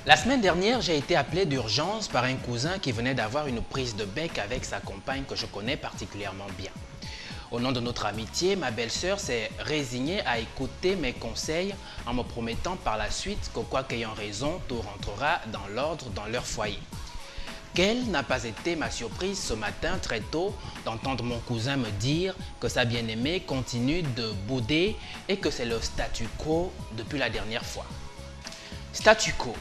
La semaine dernière, j'ai été appelé d'urgence par un cousin qui venait d'avoir une prise de bec avec sa compagne que je connais particulièrement bien. Au nom de notre amitié, ma belle-sœur s'est résignée à écouter mes conseils en me promettant par la suite que quoi qu'ayant raison, tout rentrera dans l'ordre dans leur foyer. Quelle n'a pas été ma surprise ce matin très tôt d'entendre mon cousin me dire que sa bien-aimée continue de bouder et que c'est le statu quo depuis la dernière fois. Statu quo.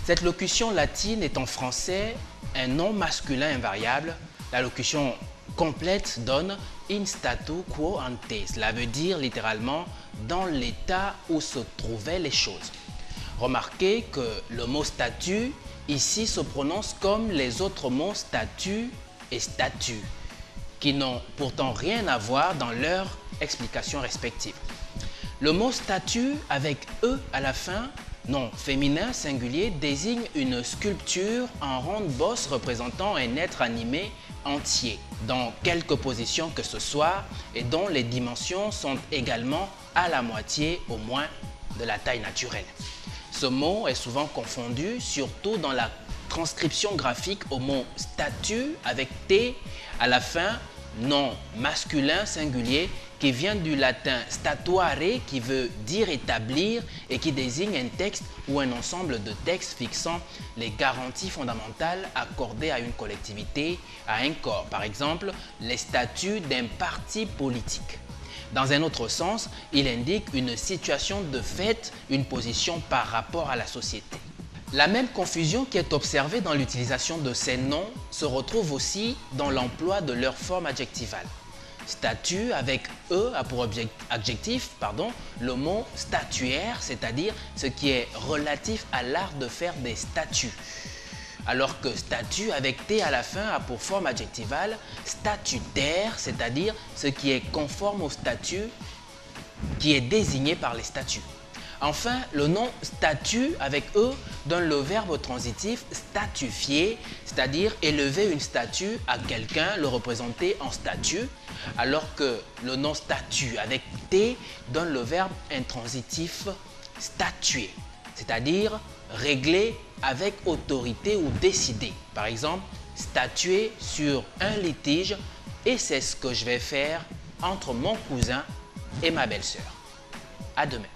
Cette locution latine est en français un nom masculin invariable. La locution complète donne in statu quo ante. Cela veut dire littéralement dans l'état où se trouvaient les choses. Remarquez que le mot statut ici se prononce comme les autres mots statut et statut, qui n'ont pourtant rien à voir dans leur explication respective. Le mot statut avec E à la fin, nom féminin singulier, désigne une sculpture en ronde bosse représentant un être animé entier, dans quelque position que ce soit, et dont les dimensions sont également à la moitié au moins de la taille naturelle. Ce mot est souvent confondu, surtout dans la transcription graphique au mot statut avec T à la fin, nom masculin singulier qui vient du latin statuare qui veut dire établir et qui désigne un texte ou un ensemble de textes fixant les garanties fondamentales accordées à une collectivité, à un corps. Par exemple, les statuts d'un parti politique. Dans un autre sens, il indique une situation de fait, une position par rapport à la société. La même confusion qui est observée dans l'utilisation de ces noms se retrouve aussi dans l'emploi de leur forme adjectivale. Statut avec E a pour adjectif le mot statuaire, c'est-à-dire ce qui est relatif à l'art de faire des statues. Alors que statut avec T à la fin a pour forme adjectivale statutaire, c'est-à-dire ce qui est conforme au statut qui est désigné par les statuts. Enfin, le nom statut avec E donne le verbe transitif statufier, c'est-à-dire élever une statue à quelqu'un, le représenter en statue, alors que le nom statut avec T donne le verbe intransitif statuer, c'est-à-dire régler avec autorité ou décider. Par exemple, statuer sur un litige et c'est ce que je vais faire entre mon cousin et ma belle-sœur. À demain.